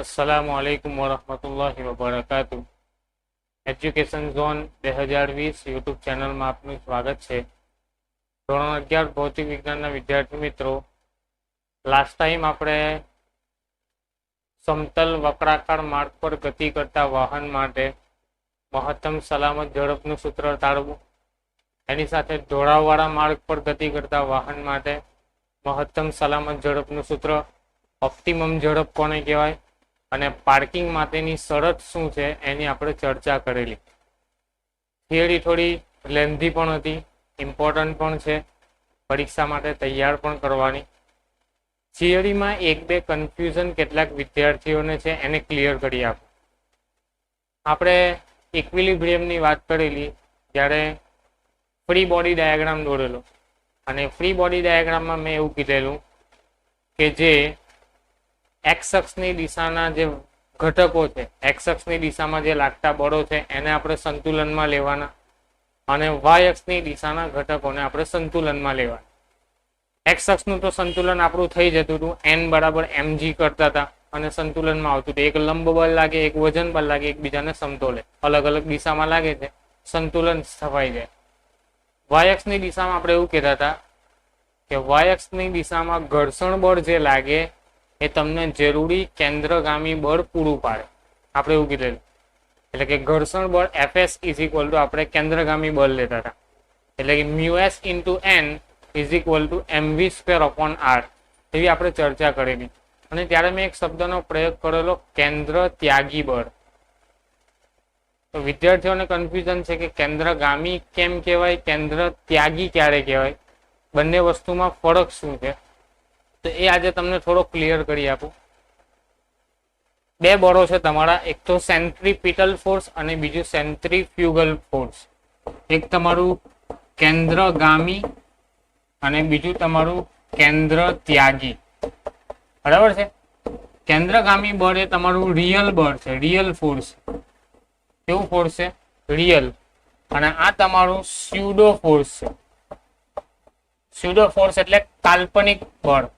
अस्सलामुअलैकुम वरहमतुल्लाहि वबरकातुह। Education zone 2020 YouTube ચેનલમાં આપનું સ્વાગત છે। ધોરણ 11 ભૌતિક વિજ્ઞાનના વિદ્યાર્થી મિત્રો, લાસ્ટ ટાઈમ આપણે સમતલ વક્રાકાર માર્ગ પર ગતિ કરતા વાહન માટે મહત્તમ સલામત ઝડપનું સૂત્ર તાળવું, એની સાથે ઢોળાવવાળા માર્ગ પર ગતિ કરતા વાહન માટે મહત્તમ સલામત ઝડપનું સૂત્ર, ઓપ્ટિમમ ઝડપ કોને કહેવાય અને પાર્કિંગ માટેની શરત શું છે એની આપણે ચર્ચા કરેલી। થિયરી થોડી લેન્ધી પણ હતી, ઇમ્પોર્ટન્ટ પણ છે, પરીક્ષા માટે તૈયાર પણ કરવાની। થિયરીમાં એક બે કન્ફ્યુઝન કેટલાક વિદ્યાર્થીઓને છે એને ક્લિયર કરી આપો। આપણે ઇક્વિલિબ્રિયમની વાત કરેલી જ્યારે ફ્રી બોડી ડાયાગ્રામ દોરેલો, અને ફ્રી બોડી ડાયાગ્રામમાં મેં એવું કીધેલું કે જે એક્સ અક્ષની દિશાના જે ઘટકો છે, એક્સ અક્ષની દિશામાં જે લાગતા બળો છે એને આપણે સંતુલનમાં લેવાના, અને વાય અક્ષની દિશાના ઘટકોને આપણે સંતુલનમાં લેવાના। એક્સ અક્ષનું તો સંતુલન આપણું થઈ જતું હતું, એન બરાબર mg કરતા હતા અને સંતુલનમાં આવતું હતું। એક લંબ બળ લાગે, એક વજન બળ લાગે, એકબીજાને સમતોલે, અલગ અલગ દિશામાં લાગે છે, સંતુલન સ્થપાઈ જાય। વાય અક્ષની દિશામાં આપણે એવું કહેતા હતા કે વાય અક્ષની દિશામાં ઘર્ષણ બળ જે લાગે એ તમને જરૂરી કેન્દ્રગામી બળ પૂરું પાડે, આપણે એવું કીધેલું। એટલે કે ઘર્ષણ બળ Fs ઇઝ ઇક્વલ ટુ આપણે કેન્દ્રગામી બળ લેતા હતા, એટલે કે μs into n is equal to mv²/r એવી આપણે ચર્ચા કરેલી। અને ત્યારે મેં એક શબ્દનો પ્રયોગ કરેલો, કેન્દ્ર ત્યાગી બળ। તો વિદ્યાર્થીઓને કન્ફ્યુઝન છે કે કેન્દ્રગામી કેમ કહેવાય, કેન્દ્ર ત્યાગી ક્યારે કહેવાય, બંને વસ્તુમાં ફરક શું છે, તો એ આજે તમને થોડો ક્લિયર કરી આપું। બે બળો છે તમારા, એક તો સેન્ટ્રીપિટલ ફોર્સ અને બીજું સેન્ટ્રીફ્યુગલ ફોર્સ। એક તમારું કેન્દ્રગામી અને બીજું તમારું કેન્દ્ર ત્યાગી, બરાબર છે। કેન્દ્રગામી બળ એ તમારું રિયલ બળ છે, રિયલ ફોર્સ। કેવું ફોર્સ છે? રિયલ। અને આ તમારું સ્યુડો ફોર્સ છે। સ્યુડો ફોર્સ એટલે કાલ્પનિક બળ।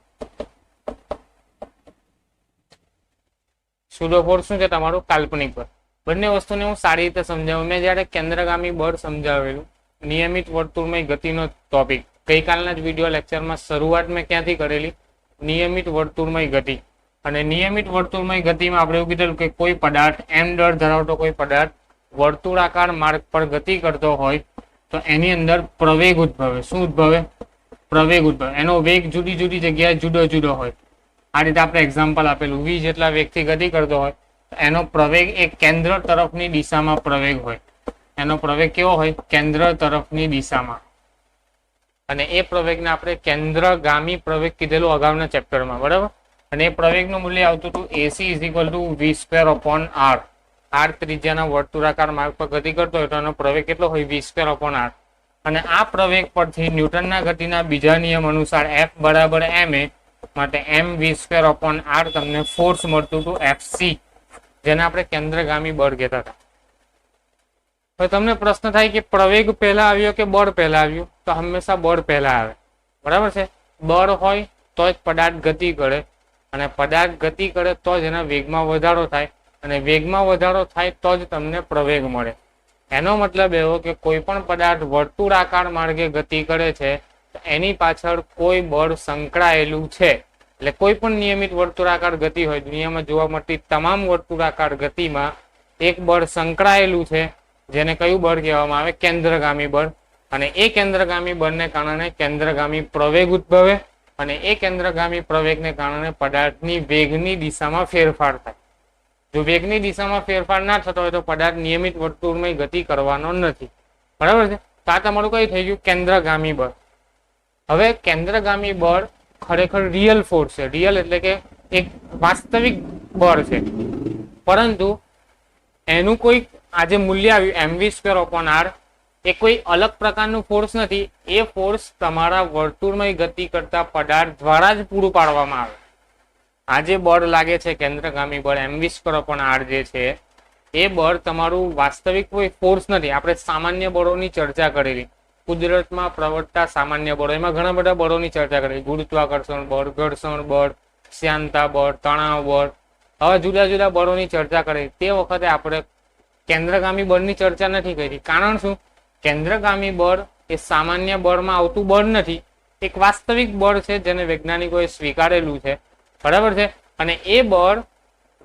સ્યુડો ફોર્સ શું છે? તમારું કાલ્પનિક બળ। બંને વસ્તુને હું સારી રીતે સમજાવું। મેં જ્યારે કેન્દ્રગામી બળ સમજાવેલું, નિયમિત વર્તુળમય ગતિનો ટોપિક ગઈકાલના જ વિડીયો લેક્ચરમાં શરૂઆત મેં ક્યાંથી કરેલી? નિયમિત વર્તુળમય ગતિ। અને નિયમિત વર્તુળમય ગતિમાં આપણે એવું કીધેલું કે કોઈ પદાર્થ m દળ ધરાવતો કોઈ પદાર્થ વર્તુળાકાર માર્ગ પર ગતિ કરતો હોય તો એની અંદર પ્રવેગ ઉદ્ભવે। શું ઉદ્ભવે? પ્રવેગ ઉદ્ભવે। એનો વેગ જુદી જુદી જગ્યાએ જુદો જુદો હોય। આ રીતે આપણે એક્ઝામ્પલ આપેલું, v જેટલા વેગથી ગતિ કરતો હોય એનો પ્રવેગ એ કેન્દ્ર તરફની દિશામાં પ્રવેગ હોય। એનો પ્રવેગ કેવો હોય? કેન્દ્ર તરફની દિશામાં। અને એ પ્રવેગને આપણે કેન્દ્રગામી પ્રવેગ કીધેલું અગાઉના ચેપ્ટરમાં, બરાબર। અને એ પ્રવેગનું મૂલ્ય આવતું હતું AC is equal to v²/r। r ત્રિજ્યાના વર્તુળાકાર માર્ગ પર ગતિ કરતો હોય તો એનો પ્રવેગ કેટલો હોય? v²/r। અને આ પ્રવેગ પરથી ન્યૂટનના ગતિના બીજા નિયમ અનુસાર F બરાબર ma માટે mv²/r તમને ફોર્સ મળતું હતું Fc, જેને આપણે કેન્દ્રગામી બળ કહેતા હતા। હવે તમને પ્રશ્ન થાય કે પ્રવેગ પહેલા આવ્યો કે બળ પહેલા આવ્યું? તો હંમેશા બળ પહેલા આવે, બરાબર છે। બળ હોય તો જ પદાર્થ ગતિ કરે, અને પદાર્થ ગતિ કરે તો જ એના વેગમાં વધારો થાય, અને વેગમાં વધારો થાય તો જ તમને પ્રવેગ મળે। એનો મતલબ એવો કે કોઈ પણ પદાર્થ વર્તુળાકાર માર્ગે ગતિ કરે છે તો એની પાછળ કોઈ બળ સંકળાયેલું છે। એટલે કોઈ પણ નિયમિત વર્તુળાકાર ગતિ હોય, દુનિયામાં જોવા મળતી તમામ વર્તુળાકાર ગતિમાં એક બળ સંકળાયેલું છે, જેને કયું બળ કહેવામાં આવે? કેન્દ્રગામી બળ। અને એ કેન્દ્રગામી બળને કારણે કેન્દ્રગામી પ્રવેગ ઉદ્ભવે, અને એ કેન્દ્રગામી પ્રવેગને કારણે પદાર્થની વેગની દિશામાં ફેરફાર થાય। જો વેગની દિશામાં ફેરફાર ના થતો હોય તો પદાર્થ નિયમિત વર્તુળમય ગતિ કરવાનો નથી, બરાબર છે। તો આ તમારું કઈ થઈ ગયું? કેન્દ્રગામી બળ। હવે કેન્દ્રગામી બળ ખરેખર રિયલ ફોર્સ છે। રિયલ એટલે કે એક વાસ્તવિક બળ છે, પરંતુ એનું કોઈ આજે મૂલ્ય આવ્યું mv²/r, એ કોઈ અલગ પ્રકારનું ફોર્સ નથી। એ ફોર્સ તમારા વર્તુળમય ગતિ કરતા પદાર્થ દ્વારા જ પૂરું પાડવામાં આવે। આ જે બળ લાગે છે કેન્દ્રગામી બળ mv²/r જે છે, એ બળ તમારું વાસ્તવિક કોઈ ફોર્સ નથી। આપણે સામાન્ય બળોની ચર્ચા કરેલી, કુદરતમાં પ્રવર્તતા સામાન્ય બળો, એમાં ઘણા બધા બળોની ચર્ચા કરેલી, ગુરુત્વાકર્ષણ બળ, ઘર્ષણ બળ, શ્યાનતા બળ, તણાવ બળ, હવે જુદા જુદા બળોની ચર્ચા કરી તે વખતે આપણે કેન્દ્રગામી બળની ચર્ચા નથી કરી. કારણ શું? કેન્દ્રગામી બળ એ સામાન્ય બળમાં આવતું બળ નથી, એક વાસ્તવિક બળ છે જેને વૈજ્ઞાનિકોએ સ્વીકારેલું છે. બરાબર છે. અને એ બળ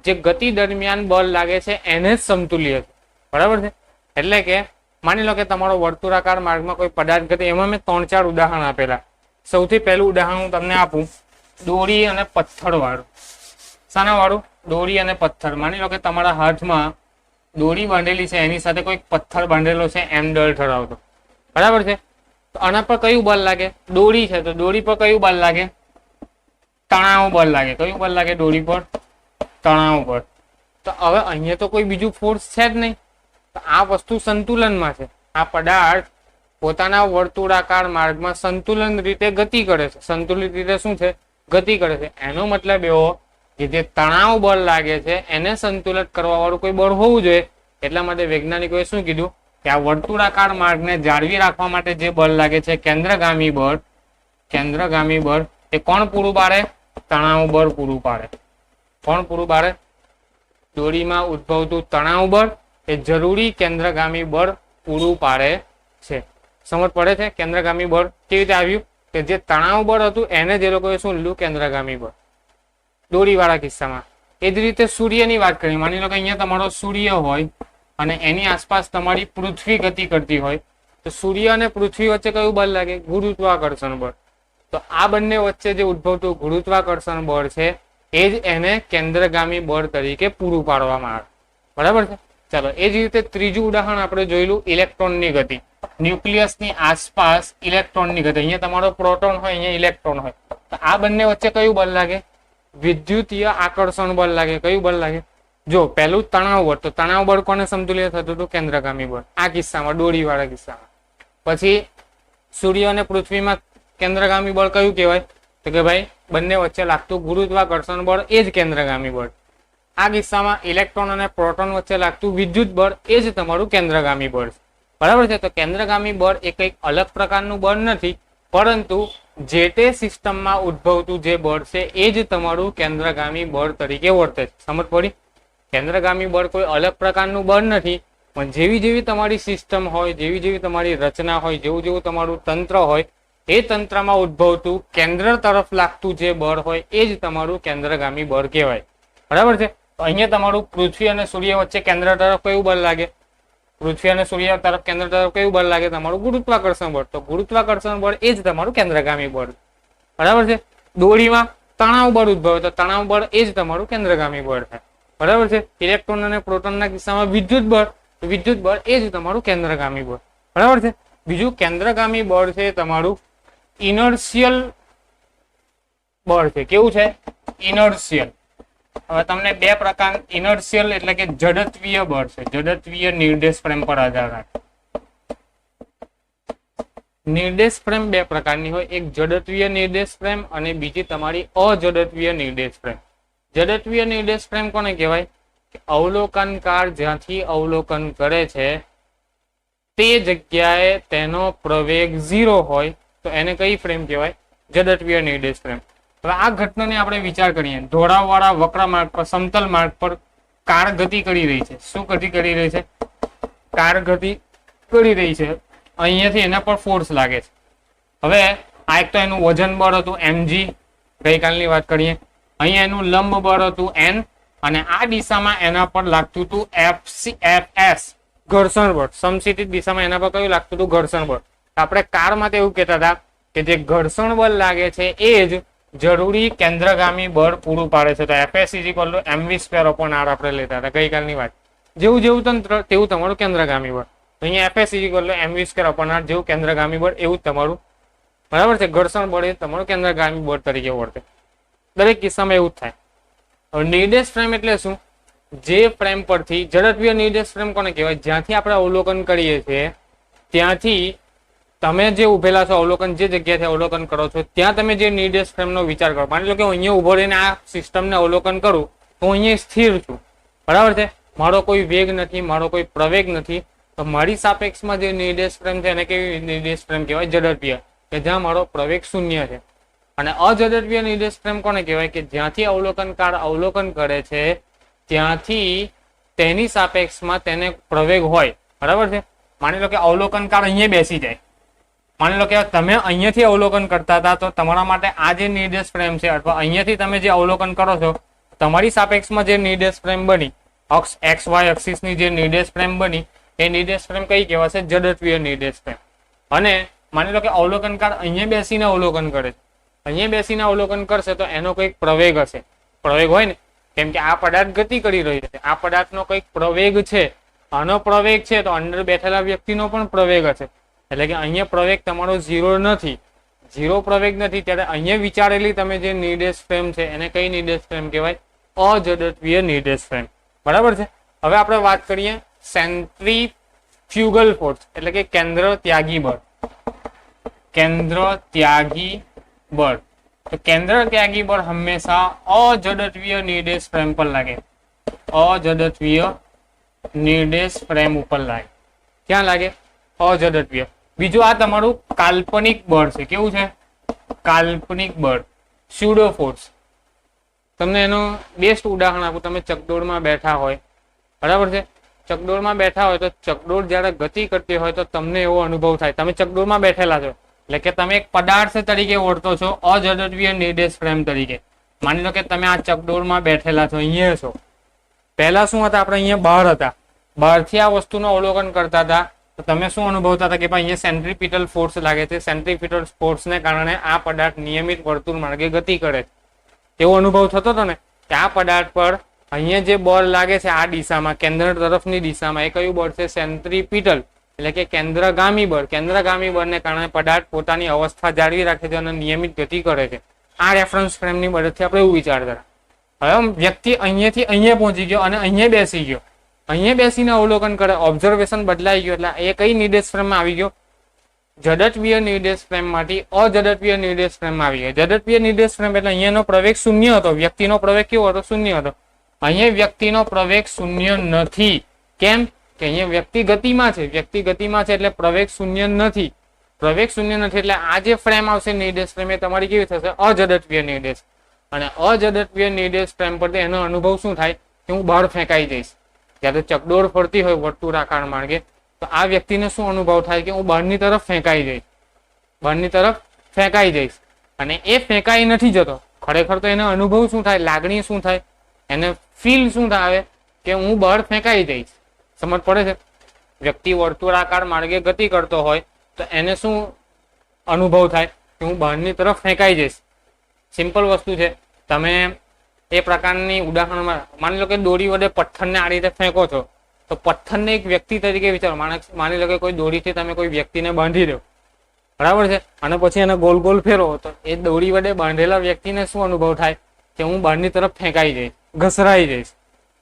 જે ગતિ દરમિયાન બળ લાગે છે એને જ સમતુલ્ય છે. બરાબર છે. એટલે કે માની લો કે તમારો વર્તુળાકાર માર્ગમાં કોઈ પદાર્થ ગતિ, એમાં મેં 3-4 ઉદાહરણ આપેલા. સૌથી પહેલું ઉદાહરણ હું તમને આપું, દોરી અને પથ્થર વાળું. શાના વાળું? દોરી અને પથ્થર. માની લો કે તમારા હાથમાં દોરી બાંધેલી છે, એની સાથે કોઈ પથ્થર બાંધેલો છે એમ દળ ધરાવતો. બરાબર છે. તો આના પર કયું બળ લાગે? દોરી છે તો દોરી પર કયું બળ લાગે? તણાવ બળ લાગે. કયું બળ લાગે? દોરી પર તણાવ બળ. તો હવે અહીંયા તો કોઈ બીજું ફોર્સ છે જ નહીં, તો આ વસ્તુ સંતુલનમાં છે. આ પદાર્થ પોતાના વર્તુળાકાર માર્ગમાં સંતુલન રીતે ગતિ કરે છે. સંતુલિત રીતે શું છે? ગતિ કરે છે. એનો મતલબ એવો કે જે તણાવ બળ લાગે છે એને સંતુલિત કરવા વાળું કોઈ બળ હોવું જોઈએ. એટલા માટે વૈજ્ઞાનિકોએ શું કીધું કે આ વર્તુળાકાર માર્ગને જાળવી રાખવા માટે જે બળ લાગે છે કેન્દ્રગામી બળ, કેન્દ્રગામી બળ એ કોણ પૂરું પાડે? તણાવ બળ પૂરું પાડે. કોણ પૂરું પાડે? દોરીમાં ઉદ્ભવતું તણાવ બળ એ જરૂરી કેન્દ્રગામી બળ પૂરું પાડે છે. સમજ પડે છે? કેન્દ્રગામી બળ કેવી રીતે આવ્યું કે જે તણાવ બળ હતું એને જે લોકોએ શું લીધું? કેન્દ્રગામી બળ દોરીવાળા કિસ્સામાં. એ જ રીતે સૂર્યની વાત કરીએ. માની લો કે અહીંયા તમારો સૂર્ય હોય અને એની આસપાસ તમારી પૃથ્વી ગતિ કરતી હોય, તો સૂર્ય અને પૃથ્વી વચ્ચે કયું બળ લાગે? ગુરુત્વાકર્ષણ બળ. તો આ બંને વચ્ચે જે ઉદ્ભવતું ગુરુત્વાકર્ષણ બળ છે એ જ એને કેન્દ્રગામી બળ તરીકે પૂરું પાડવામાં આવે. બરાબર છે. ચાલો, એ જ રીતે ત્રીજું ઉદાહરણ આપણે જોયેલું ઇલેક્ટ્રોનની ગતિ. ન્યુક્લિયસની આસપાસ ઇલેક્ટ્રોનની ગતિ. અહીંયા તમારો પ્રોટોન હોય, અહીંયા ઇલેક્ટ્રોન હોય, તો આ બંને વચ્ચે કયું બળ લાગે? વિદ્યુતીય આકર્ષણ બળ લાગે. કયું બળ લાગે? જો પહેલું તણાવ બળ, તો તણાવ બળ કોને સમતુલ્ય થતું હતું? કેન્દ્રગામી બળ. આ કિસ્સામાં, દોરીવાળા કિસ્સામાં. પછી સૂર્ય અને પૃથ્વીમાં કેન્દ્રગામી બળ કયું કહેવાય? તો કે ભાઈ બંને વચ્ચે લાગતું ગુરુત્વાકર્ષણ બળ એ જ કેન્દ્રગામી બળ. આ કિસ્સામાં ઇલેક્ટ્રોન અને પ્રોટોન વચ્ચે લાગતું વિદ્યુત બળ એ જ તમારું કેન્દ્રગામી બળ છે. બરાબર છે. તો કેન્દ્રગામી બળ એ કંઈક અલગ પ્રકારનું બળ નથી, પરંતુ જે તે સિસ્ટમમાં ઉદ્ભવતું જે બળ છે એ જ તમારું કેન્દ્રગામી બળ તરીકે વર્તે છે. સમજ પડી? કેન્દ્રગામી બળ કોઈ અલગ પ્રકારનું બળ નથી, પણ જેવી જેવી તમારી સિસ્ટમ હોય, જેવી જેવી તમારી રચના હોય, જેવું જેવું તમારું તંત્ર હોય, એ તંત્રમાં ઉદ્ભવતું કેન્દ્ર તરફ લાગતું જે બળ હોય એ જ તમારું કેન્દ્રગામી બળ કહેવાય. બરાબર છે. તો અહીંયા તમારું પૃથ્વી અને સૂર્ય વચ્ચે કેન્દ્ર તરફ કયું બળ લાગે? પૃથ્વી અને સૂર્ય તરફ કેન્દ્ર તરફ કયું બળ લાગે? તમારું ગુરુત્વાકર્ષણ બળ. તો ગુરુત્વાકર્ષણ બળ એ જ તમારું કેન્દ્રગામી બળ. બરાબર છે. દોરીમાં તણાવ બળ ઉદ્ભવે તો તણાવ બળ એ જ તમારું કેન્દ્રગામી બળ છે. બરાબર છે. ઇલેક્ટ્રોન અને પ્રોટોનના કિસ્સામાં વિદ્યુત બળ એ જ તમારું કેન્દ્રગામી બળ. બરાબર છે. બીજું કેન્દ્રગામી બળ છે તમારું ઇનર્શિયલ બળ છે. કેવું છે? ઇનર્શિયલ. હવે તમને બે પ્રકાર, ઇનર્શિયલ એટલે કે જડત્વીય બળ છે. જડત્વીય નિર્દેશ ફ્રેમ પર આધાર રાખે. નિર્દેશ ફ્રેમ બે પ્રકારની હોય, એક જડત્વીય નિર્દેશ ફ્રેમ અને બીજી તમારી અજડત્વીય નિર્દેશ ફ્રેમ. જડત્વીય નિર્દેશ ફ્રેમ કોને કહેવાય? અવલોકનકાર જ્યાંથી અવલોકન કરે છે તે જગ્યાએ તેનો પ્રવેગ 0 હોય તો એને કઈ ફ્રેમ કહેવાય? જડત્વીય નિર્દેશ ફ્રેમ. હવે આ ઘટનાને આપણે વિચાર કરીએ. ઢોળાવવાળા વક્ર માર્ગ પર, સમતલ માર્ગ પર કાર ગતિ કરી રહી છે. શું ગતિ કરી રહી છે? કાર ગતિ કરી રહી છે. અહીંયાથી એના પર ફોર્સ લાગે છે. હવે આ એક તો એનું વજન બળ હતું mg, ગઈકાલની વાત કરીએ. અહીંયા એનું લંબ બળ હતું n, અને આ દિશામાં એના પર લાગતું હતું fs, ઘર્ષણ બળ. સમશીતિત દિશામાં એના પર કયું લાગતું હતું? ઘર્ષણ બળ. આપણે કાર માટે એવું કહેતા હતા કે જે ઘર્ષણ બળ લાગે છે એ જ જરૂરી કેન્દ્રગામી બળ પૂરું પાડે છે. તો fs = mv²/r આપણે લેતા હતા ગઈકાલની વાત. જેવું જેવું તંત્ર તેવું તમારું કેન્દ્રગામી બળ. અહીંયા fs = mv²/r, જેવું કેન્દ્રગામી બળ એવું તમારું. બરાબર છે. ઘર્ષણ બળ એ તમારું કેન્દ્રગામી બળ તરીકે વર્તે. દરેક કિસ્સામાં એવું જ થાય. હવે નિર્દેશ ફ્રેમ એટલે શું? જે ફ્રેમ પરથી, ઝડપીય નિર્દેશ ફ્રેમ કોને કહેવાય? જ્યાંથી આપણે અવલોકન કરીએ છીએ ત્યાંથી તમે જે ઉભેલા છો, અવલોકન જે જગ્યાથી અવલોકન કરો છો ત્યાં તમે જે નિર્દેશ ફ્રેમનો વિચાર કરો. માની લો કે હું અહીંયા ઉભો રહીને આ સિસ્ટમને અવલોકન કરું તો હું અહીંયા સ્થિર છું. બરાબર છે. મારો કોઈ વેગ નથી, મારો કોઈ પ્રવેગ નથી. તો મારી સાપેક્ષમાં જે નિર્દેશ ફ્રેમ છે એને કેવી નિર્દેશ ફ્રેમ કહેવાય? ઝડપીય, કે જ્યાં મારો પ્રવેગ 0 છે. અને અજડત્વીય નિર્દેશ ફ્રેમ કોને કહેવાય? કે જ્યાંથી અવલોકનકાર અવલોકન કરે છે ત્યાંથી તેની સાપેક્ષમાં તેને પ્રવેગ હોય. બરાબર છે. માની લો કે અવલોકનકાર અહીંયા બેસી જાય, માની લો કે તમે અહીંયાથી અવલોકન કરતા હતા તો તમારા માટે આ જે નિર્દેશ ફ્રેમ છે અથવા અહીંયાથી તમે જે અવલોકન કરો છો તમારી સાપેક્ષમાં જે નિર્દેશ ફ્રેમ બની, અક્ષ એક્સ વાય એક્સિસની જે નિર્દેશ ફ્રેમ બની એ નિર્દેશ ફ્રેમ કઈ કહેવાશે? જડત્વીય નિર્દેશ ફ્રેમ. અને માની લો કે અવલોકનકાર અહીંયા બેસીને અવલોકન કરે છે, અહીંયા બેસીને અવલોકન કરશે તો એનો કોઈક પ્રવેગ હશે. પ્રવેગ હોય ને, કેમ કે આ પદાર્થ ગતિ કરી રહ્યો છે, આ પદાર્થનો કોઈક પ્રવેગ છે, આનો પ્રવેગ છે તો અંદર બેઠેલા વ્યક્તિનો પણ પ્રવેગ હશે. એટલે કે અહીંયા પ્રવેગ તમારો ઝીરો નથી, ઝીરો પ્રવેગ નથી. ત્યારે અહીંયા વિચારેલી તમે જે નિર્દેશ ફ્રેમ છે એને કઈ નિર્દેશ ફ્રેમ કહેવાય? અજડત્વીય નિર્દેશ ફ્રેમ. બરાબર છે. હવે આપણે વાત કરીએ સેન્ટ્રીફ્યુગલ ફોર્સ એટલે કે કેન્દ્ર ત્યાગી બળ. કેન્દ્ર ત્યાગી બળ. તો કેન્દ્ર ત્યાગી બળ હંમેશા અજડત્વીય નિર્દેશ ફ્રેમ પર લાગે. અજડત્વીય નિર્દેશ ફ્રેમ ઉપર લાગે. ક્યાં લાગે? અજડત્વીય. બીજું આ તમારું કાલ્પનિક બળ છે. કેવું છે? કાલ્પનિક બળ, સ્યુડો ફોર્સ. તમને એનું બેસ્ટ ઉદાહરણ આપું. તમે ચકડોળમાં બેઠા હોય, બરાબર છે, ચકડોળમાં બેઠા હોય તો ચકડોળ જ્યારે ગતિ કરતી હોય તો તમને એવો અનુભવ થાય. તમે ચકડોળમાં બેઠેલા છો એટલે કે તમે એક પદાર્થ તરીકે ઓળખો છો અજડત્વીય નિર્દેશ ફ્રેમ તરીકે. માની લો કે તમે આ ચકડોળમાં બેઠેલા છો, અહીંયા છો. પહેલા શું હતા? આપણે અહીંયા બહાર હતા, બહારથી આ વસ્તુનું અવલોકન કરતા હતા તો તમે શું અનુભવતા હતા? કે ભાઈ અહીંયા સેન્ટ્રીપિટલ ફોર્સ લાગે છે, સેન્ટ્રીપિટલ ફોર્સને કારણે આ પદાર્થ નિયમિત વર્તુળ માર્ગે ગતિ કરે છે. એવો અનુભવ થતો હતો ને કે આ પદાર્થ પર અહીંયા જે બળ લાગે છે આ દિશામાં, કેન્દ્ર તરફની દિશામાં, એ કયું બળ છે? સેન્ટ્રીપિટલ એટલે કે કેન્દ્રગામી બળ. કેન્દ્રગામી બળને કારણે પદાર્થ પોતાની અવસ્થા જાળવી રાખે છે અને નિયમિત ગતિ કરે છે. આ રેફરન્સ ફ્રેમની મદદથી આપણે એવું વિચારતા. હવે વ્યક્તિ અહીંયાથી અહીંયા પહોંચી ગયો અને અહીંયા બેસી ગયો, અહીંયા બેસીને અવલોકન કરે, ઓબ્ઝર્વેશન બદલાઈ ગયો એટલે એ કઈ નિર્દેશ ફ્રેમમાં આવી ગયો? જડત્વીય નિર્દેશ ફ્રેમમાંથી અજડત્વીય નિર્દેશ ફ્રેમમાં આવી ગયો. જડત્વીય નિર્દેશ ફ્રેમ એટલે અહીંયાનો પ્રવેગ શૂન્ય હતો, વ્યક્તિનો પ્રવેગ કેવો હતો? શૂન્ય હતો. અહીંયા વ્યક્તિનો પ્રવેગ શૂન્ય નથી. કેમ? કે અહીંયા વ્યક્તિ ગતિમાં છે, વ્યક્તિ ગતિમાં છે એટલે પ્રવેગ શૂન્ય નથી. પ્રવેગ શૂન્ય નથી એટલે આ જે ફ્રેમ આવશે નિર્દેશ ફ્રેમ એ તમારી કેવી થશે? અજડત્વીય નિર્દેશ. અને અજડત્વીય નિર્દેશ ફ્રેમ પરથી એનો અનુભવ શું થાય? કે હું બહાર ફેંકાઈ જઈશ. જ્યારે ચકડોળ ફરતી હોય વર્તુળાકાર માર્ગે તો આ વ્યક્તિને શું અનુભવ થાય? કે હું બહારની તરફ ફેંકાઈ જઈશ, બહારની તરફ ફેંકાઈ જઈશ. અને એ ફેંકાઈ નથી જતો, ખરેખર તો એને અનુભવ શું થાય? લાગણી શું થાય? એને ફીલ શું થાય? કે હું બહાર ફેંકાઈ જઈશ. સમજ પડે છે? વ્યક્તિ વર્તુળાકાર માર્ગે ગતિ કરતો હોય તો એને શું અનુભવ થાય? કે હું બહારની તરફ ફેંકાઈ જઈશ. સિમ્પલ વસ્તુ છે. તમે એ પ્રકારની ઉદાહરણમાં માની લો કે દોરી વડે પથ્થરને આ રીતે ફેંકો છો તો પથ્થરને એક વ્યક્તિ તરીકે વિચારો. માની લો કે કોઈ દોરીથી તમે કોઈ વ્યક્તિને બાંધી દો, બરાબર છે, અને પછી એને ગોલ ગોલ ફેરવો તો એ દોરી વડે બાંધેલા વ્યક્તિને શું અનુભવ થાય? કે હું બહારની તરફ ફેંકાઈ જઈશ, ઘસરાઈ જઈશ.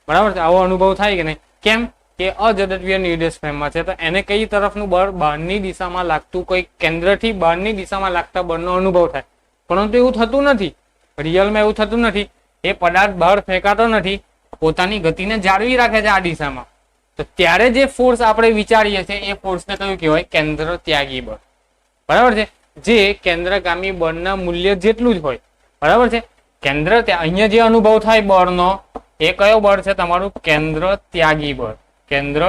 બરાબર છે? આવો અનુભવ થાય કે નહીં? કેમ? કે અજડત્વીય નિર્દેશ ફ્રેમમાં છે તો એને કઈ તરફનું બળ? બહારની દિશામાં લાગતું, કોઈ કેન્દ્રથી બહારની દિશામાં લાગતા બળનો અનુભવ થાય. પરંતુ એવું થતું નથી, રિયલમાં એવું થતું નથી. એ પદાર્થ બહાર ફેંકાતો નથી, પોતાની ગતિને જાળવી રાખે છે આ દિશામાં. તો ત્યારે જે ફોર્સ આપણે વિચારીએ છીએ એ ફોર્સને કયું કહેવાય? કેન્દ્ર ત્યાગી બળ. બરાબર છે? જે કેન્દ્રગામી બળના મૂલ્ય જેટલું જ હોય. બરાબર છે? કેન્દ્ર અહીંયા જે અનુભવ થાય બળનો એ કયો બળ છે? તમારું કેન્દ્ર ત્યાગી બળ. કેન્દ્ર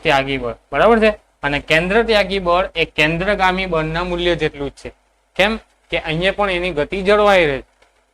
ત્યાગી બળ. બરાબર છે? અને કેન્દ્ર ત્યાગી બળ એ કેન્દ્રગામી બળના મૂલ્ય જેટલું જ છે. કેમ? કે અહીંયા પણ એની ગતિ જળવાઈ રહે.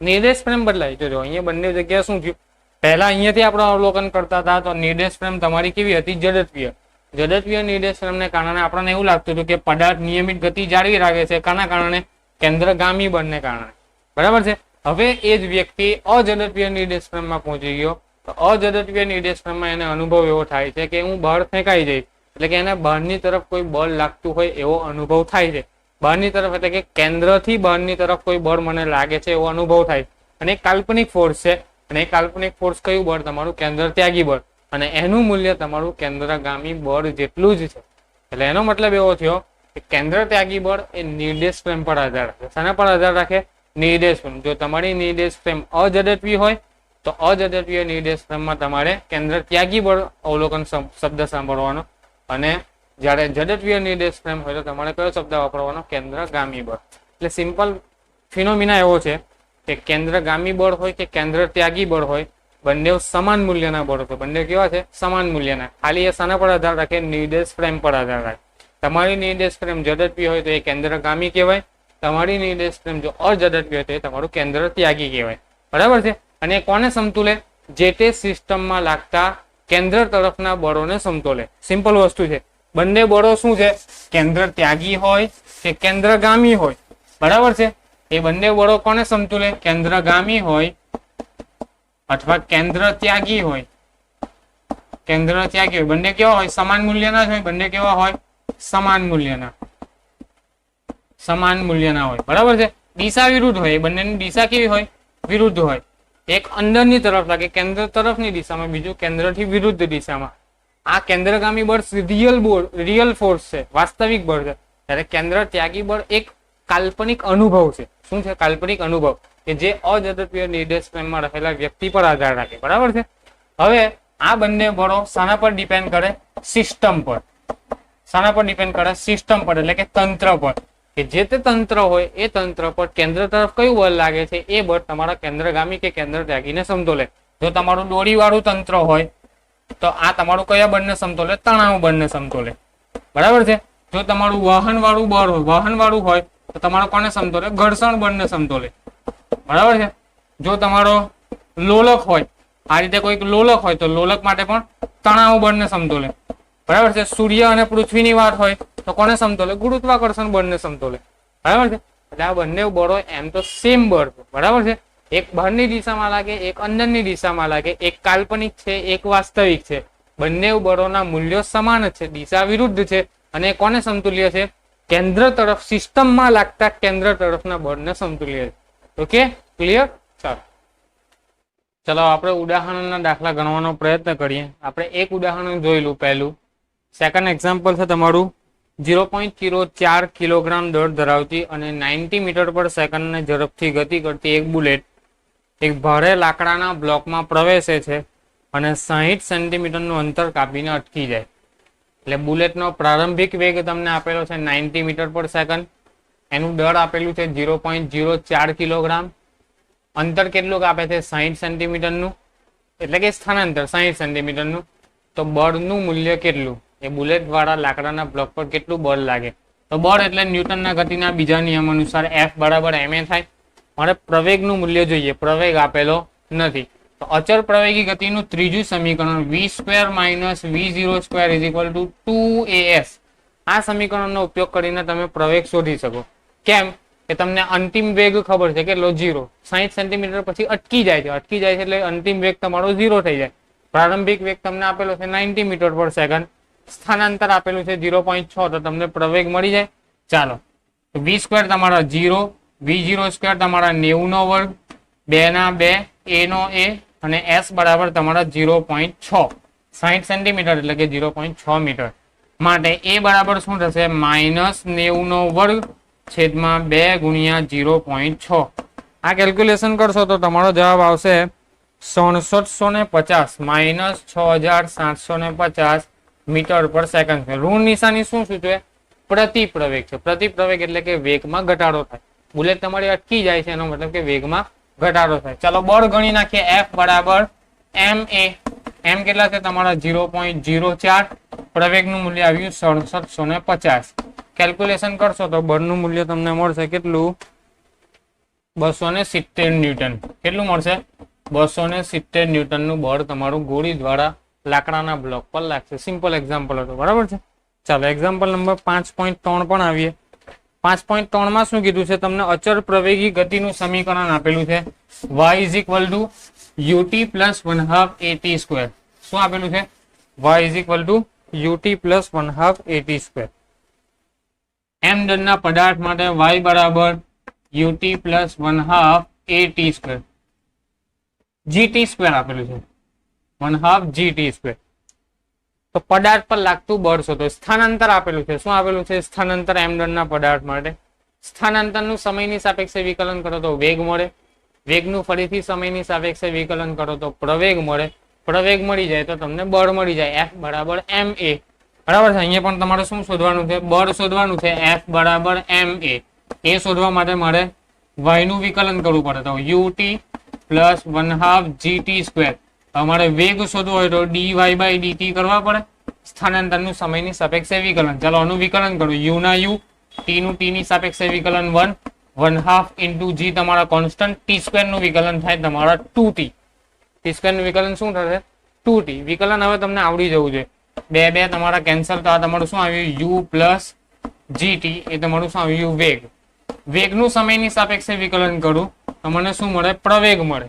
નિર્દેશ ફ્રેમ બદલાય. જો અહીંયા બંને જગ્યાએ શું થયું? પહેલા અહીંયાથી આપણે અવલોકન કરતા હતા તો નિર્દેશ ફ્રેમ તમારી કેવી હતી? જડત્વીય. જડત્વીય નિર્દેશ ફ્રેમને કારણે આપણને એવું લાગતું હતું કે પદાર્થ નિયમિત ગતિ જાળવી રાખે છે. કાના કારણે? કેન્દ્રગામી બળને કારણે. બરાબર છે? હવે એ જ વ્યક્તિ અજડત્વીય નિર્દેશ ફ્રેમમાં પહોંચી ગયો તો અજડત્વીય નિર્દેશ ફ્રેમમાં એને અનુભવ એવો થાય છે કે હું બહાર ફેંકાઈ જઈશ. એટલે કે એને બહારની તરફ કોઈ બળ લાગતું હોય એવો અનુભવ થાય છે. બહારની તરફ એટલે કે કેન્દ્રથી બહારની તરફ કોઈ બળ મને લાગે છે એવો અનુભવ થાય. અને એક કાલ્પનિક ફોર્સ છે. અને એ કાલ્પનિક ફોર્સ કયું બળ? તમારું કેન્દ્ર ત્યાગી બળ. અને એનું મૂલ્ય તમારું કેન્દ્રગામી બળ જેટલું જ છે. એટલે એનો મતલબ એવો થયો કે કેન્દ્ર ત્યાગી બળ એ નિર્દેશ ફ્રેમ પર આધાર રાખે. શાના પર આધાર રાખે? નિર્દેશ ફ્રેમ. જો તમારી નિર્દેશ ફ્રેમ અજડત્વી હોય તો અજડત્વીય નિર્દેશ ફ્રેમમાં તમારે કેન્દ્ર ત્યાગી બળ અવલોકન શબ્દ સાંભળવાનો, અને જ્યારે જડત્વીય નિર્દેશ ફ્રેમ હોય તો તમારે કયો શબ્દ વાપરવાનો? કેન્દ્રગામી બળ. એટલે સિમ્પલ ફિનોમિના એવો છે કે કેન્દ્રગામી બળ હોય કે કેન્દ્ર ત્યાગી બળ હોય, બંને સમાન મૂલ્યના બળ હોય. બંને કેવા છે? સમાન મૂલ્યના. ખાલી એ શાના પર આધાર રાખે? નિર્દેશ ફ્રેમ પર આધાર રાખે. તમારી નિર્દેશ ફ્રેમ ઝડપી હોય તો એ કેન્દ્રગામી કહેવાય. તમારી નિર્દેશ ફ્રેમ જો અઝડપી હોય તો એ તમારું કેન્દ્ર ત્યાગી કહેવાય. બરાબર છે. અને કોને સમતુલે? જે તે સિસ્ટમમાં લાગતા કેન્દ્ર તરફના બળોને સમતોલે. સિમ્પલ વસ્તુ છે. બંને બળો શું છે? કેન્દ્ર ત્યાગી હોય કે કેન્દ્રગામી હોય. બરાબર છે. એ બંને બળો કોને સમતુલે? કેન્દ્રગામી હોય અથવા કેન્દ્ર ત્યાગી હોય. કેન્દ્ર ત્યાગી હોય. બંને કેવા હોય? સમાન મૂલ્યના જ હોય. બંને કેવા હોય? સમાન મૂલ્યના. સમાન મૂલ્યના હોય. બરાબર છે. દિશા વિરુદ્ધ હોય. એ બંનેની દિશા કેવી હોય? વિરુદ્ધ હોય. એક અંદરની તરફ લાગે કેન્દ્ર તરફની દિશામાં, બીજું કેન્દ્રથી વિરુદ્ધ દિશામાં. આ કેન્દ્રગામી બળ રિયલ ફોર્સ છે, વાસ્તવિક બળ છે. ત્યારે કેન્દ્ર ત્યાગી બળ એક કાલ્પનિક અનુભવ છે. શું છે? કાલ્પનિક અનુભવ કે જે અઝડપીય નિર્દેશ ફ્રેમમાં રહેલા વ્યક્તિ પર આધાર રાખે. બરાબર છે. હવે આ બંને બળો શાના પર ડિપેન્ડ કરે? સિસ્ટમ પર. શાના પર ડિપેન્ડ કરે? સિસ્ટમ પર, એટલે કે તંત્ર પર. કે જે તે તંત્ર હોય એ તંત્ર પર કેન્દ્ર તરફ કયું બળ લાગે છે એ બળ તમારા કેન્દ્રગામી કે કેન્દ્ર ત્યાગીને સમતોલે. જો તમારું દોરીવાળું તંત્ર હોય તો આ તમારું કયા બળને સમતોલે? તણાવ બળને સમતોલે. બરાબર છે. જો તમારું વહનવાળું બળ હોય, વહનવાળું હોય તો તમારો કોને સમતોલે? ઘર્ષણ બળને સમતોલે. બરાબર છે. જો તમારો લોલક હોય, આ રીતે કોઈક લોલક હોય તો લોલક માટે પણ તણાવ બળને સમતોલે. બરાબર છે. સૂર્ય અને પૃથ્વીની વાત હોય તો કોને સમતોલે? ગુરુત્વાકર્ષણ બળને સમતોલે. બરાબર છે. એટલે આ બંને બળો એમ તો સેમ બળ છે. બરાબર છે. એક બહારની દિશામાં લાગે, એક અંદરની દિશામાં લાગે. એક કાલ્પનિક છે, એક વાસ્તવિક છે. બંને બળોના મૂલ્યો સમાન છે, દિશા વિરુદ્ધ છે. અને કોને સમતુલ્ય છે? કેન્દ્ર તરફ, સિસ્ટમમાં લાગતા કેન્દ્ર તરફના બળને સમતુલ્ય છે. Okay, clear? ચલો આપણે ઉદાહરણના દાખલા ગણવાનો પ્રયત્ન કરીએ. આપણે એક ઉદાહરણ જોયેલું પહેલું. સેકન્ડ એક્ઝામ્પલ છે તમારું 0.04 કિલોગ્રામ દળ ધરાવતી અને 90 મીટર પર સેકન્ડને ઝડપથી ગતિ કરતી એક બુલેટ એક ભારે લાકડાના બ્લોકમાં પ્રવેશે છે અને 60 સેન્ટીમીટરનું અંતર કાપીને અટકી જાય. એટલે બુલેટનો પ્રારંભિક વેગ તમને આપેલો છે 90 મીટર પર સેકન્ડ. એનું દળ આપેલું છે 0.04 કિલોગ્રામ. અંતર કેટલું કાપે છે? 60 સેન્ટીમીટરનું, એટલે કે સ્થાનાંતર 60 સેન્ટીમીટરનું. તો બળનું મૂલ્ય કેટલું? એ બુલેટ વાળા લાકડાના બ્લોક પર કેટલું બળ લાગે? તો બળ એટલે ન્યૂટનના ગતિના બીજા નિયમ અનુસાર F બરાબર ma થાય. મારે પ્રવેગનું મૂલ્ય જોઈએ, પ્રવેગ આપેલો નથી. તો અચળ પ્રવેગી ગતિનું ત્રીજું સમીકરણ v² - v02 = 2as. આ સમીકરણનો ઉપયોગ કરીને તમે પ્રવેગ શોધી શકો. કેમ? કે તમને અંતિમ વેગ ખબર છે કેટલો? 0. 60 સેન્ટીમીટર પછી અટકી જાય છે. અટકી જાય છે એટલે અંતિમ વેગ તમારો 0 થઈ જાય. પ્રારંભિક વેગ તમને આપેલો છે 90 મીટર પર સેકન્ડ. સ્થાનાંતર આપેલું છે 0.6, તો તમને પ્રવેગ મળી જાય. ચાલો, v² તમારા 0, v02 તમારા 90 નો વર્ગ, 2 ના 2, a નો a અને s બરાબર તમારા 0.6. 60 સેન્ટીમીટર એટલે કે 0.6 મીટર. માટે a બરાબર શું થશે? -90 નો વર્ગ છેદમાં 2 ગુણ્યા 0.6. આ કેલ્ક્યુલેશન કરશો તો તમારો જવાબ આવશે 6750 -6750 મીટર પર સેકન્ડ. ઋણ નિશાની શું સૂચવે? પ્રતિપ્રવેગ છે. પ્રતિપ્રવેગ એટલે કે વેગમાં ઘટાડો થાય. બુલેટ તમારી અટકી જાય છે એનો મતલબ કે વેગમાં ઘટાડો થાય. ચાલો બળ ગણી નાખીએ. F બરાબર ma. m કેટલા છે તમારા? 0.04. પ્રવેગનું મૂલ્ય આવ્યું 6750. કેલ્ક્યુલેશન કરશો તો બળનું મૂલ્ય તમને મળશે કેટલું? 270 ન્યૂટન. કેટલું મળશે? 270 ન્યૂટનનું બળ તમારું ગોળી દ્વારા લાકડાના બ્લોક પર લાગશે. સિમ્પલ એક્ઝામ્પલ હતું. બરાબર છે. ચાલો એક્ઝામ્પલ નંબર 5.3 પણ આવીએ. 5.3 માં શું કીધું છે? તમને અચળ પ્રવેગી ગતિનું સમીકરણ આપેલું છે y = ut + 1/2 at². શું આપેલું છે? y = ut + 1/2 at². m દળના પદાર્થ માટે y બરાબર ut + 1/2 at². gt² આપેલું છે 1/2 gt². તો પદાર્થ પર લાગતું બળ શોધો. સ્થાનાંતર આપેલું છે. શું આપેલું છે? સ્થાનાંતર m દળના પદાર્થ માટે. સ્થાનાંતરનું સમયની સાપેક્ષે વિકલન કરો તો વેગ મળે. વેગનું ફરીથી સમયની સાપેક્ષે વિકલન કરો તો પ્રવેગ મળે. પ્રવેગ મળી જાય તો તમને બળ મળી જાય. F બરાબર ma. બરાબર છે. અહીંયા પણ તમારે શું શોધવાનું છે? બળ શોધવાનું છે. F બરાબર ma. એ શોધવા માટે મારે y નું વિકલન કરવું પડે તો ut પ્લસ 1/2 gt સ્ક્વેર. અમારે વેગ શોધવો હોય તો dy બાય dt કરવા પડે. સ્થાનાંતરનું સમયની સાપેક્ષે વિકલન. ચાલો આનું વિકલન કરો. u ના u, t નું t ની સાપેક્ષે વિકલન 1, 1/2 ઇન્ટુ g તમારા કોન્સ્ટન્ટ, t સ્ક્વેર નું વિકલન થાય તમારા 2t. t સ્ક્વેર નું વિકલન શું થશે? 2t. વિકલન હવે તમને આવડી જવું જોઈએ. બે બે તમારા કેન્સલ, તો આ તમારું શું આવ્યું? u પ્લસ gt એ તમારું શું આવ્યું? વેગ. વેગનું સમયની સાપેક્ષે વિકલન કરું તો મને શું મળે? પ્રવેગ મળે.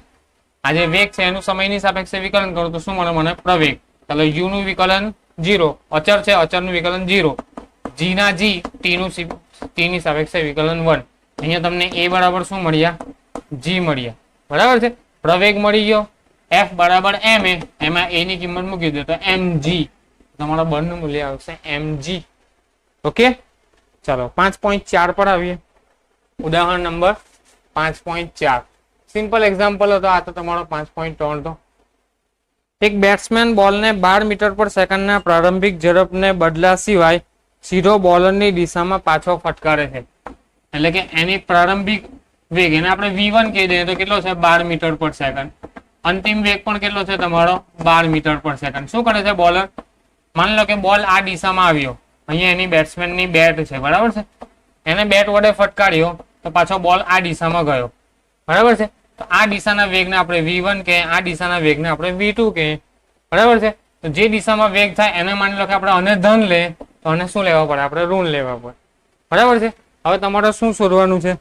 આ જે વેગ છે એનું સમયની સાપેક્ષે વિકલન કરું તો શું મળે મને? પ્રવેગ. ચાલો u નું વિકલન 0, અચર છે, અચરનું વિકલન 0, g ના g, t ની સાપેક્ષે વિકલન 1. અહીંયા તમને a બરાબર શું મળ્યા? g મળ્યા. બરાબર છે. પ્રવેગ મળી ગયો. f બરાબર ma, એમાં a ની કિંમત મૂકી દો તો mg. તમારા બળનું મૂલ્ય આવશે mg. ઓકે, ચાલો 5.4 પર આવીએ. ઉદાહરણ નંબર 5.4. સિમ્પલ એક્ઝામ્પલ હતો આ તો તમારો 5.3 હતો. એક બેટ્સમેન બોલને 12 મીટર પર સેકન્ડના પ્રારંભિક ઝડપને બદલા સિવાય સીધો બોલરની દિશામાં પાછો ફટકારે છે. એટલે કે એની પ્રારંભિક વેગ એને આપણે v1 કહી દઈએ તો કેટલો છે? 12 મીટર પર સેકન્ડ. અંતિમ વેગ પણ કેટલો છે તમારો? 12 મીટર પર સેકન્ડ. શું કરે છે બોલર? માની લો કે બોલ આ દિશામાં આવ્યો, અહીંયા એની બેટ્સમેનની બેટ છે, બરાબર છે. એને બેટ વડે ફટકાર્યો તો પાછો બોલ આ દિશામાં ગયો, બરાબર છે. તો આ દિશાના વેગને આપણે v1 કે, આ દિશાના વેગને આપણે v2 કે, બરાબર છે. તો જે દિશામાં વેગ થાય એને માની લો કે આપણે આને ધન લે તો આને શું લેવા પડે? આપણે ઋણ લેવા પડે, બરાબર છે. હવે તમારે શું શોધવાનું છે?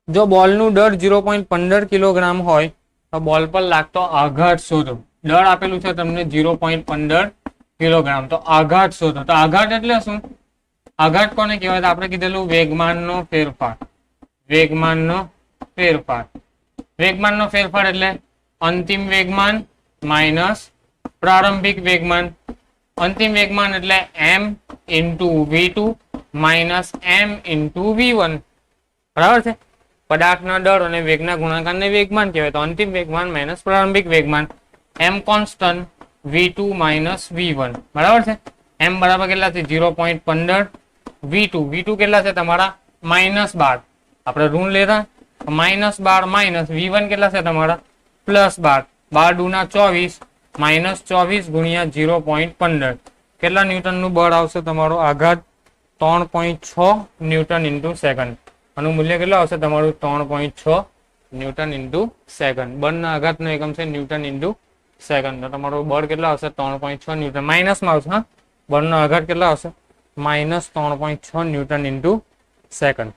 જો બોલનું દળ 0.15 કિલોગ્રામ હોય તો બોલ પર લાગતો આઘાત શોધો. દળ આપેલું છે તમને 0.15 કિલોગ્રામ, તો આઘાત શોધો. તો આઘાત એટલે શું? આઘાત કોને કહેવાય? તો આપણે કીધેલું વેગમાનનો ફેરફાર. વેગમાનનો ફેરફાર. વેગમાનનો ફેરફાર એટલે અંતિમ વેગમાન માઇનસ પ્રારંભિક વેગમાન. અંતિમ વેગમાન એટલે m into v2 minus m into v1, બરાબર છે. પદાર્થના દળ અને વેગના ગુણાકારને વેગમાન કહેવાય. તો અંતિમ વેગમાન માઇનસ પ્રારંભિક વેગમાન, m constant, v2 minus v1, બરાબર છે. m બરાબર કેટલા છે? 0.15. v2 કેટલા છે તમારા? -12. આપણે ઋણ લેતા -12 માઇનસ v1 કેટલા છે તમારા? +12. 12 દુના 24 માઇનસ 24 ગુણ્યા 0.15. કેટલા ન્યૂટનનું બળ આવશે તમારો? આઘાત 3.6 ન્યૂટન ઇન્ટુ સેકન્ડ. આનું મૂલ્ય કેટલું આવશે તમારું? 3.6 ન્યૂટન ઇન્ટુ સેકન્ડ. બળના આઘાતનો એકમ છે ન્યૂટન ઇન્ટુ સેકન્ડ. તો તમારું બળ કેટલા આવશે? 3.6 ન્યૂટન. માઇનસમાં આવશે. હા, બળનો આઘાત કેટલા આવશે? -3.6 ન્યૂટન ઇન્ટુ સેકન્ડ.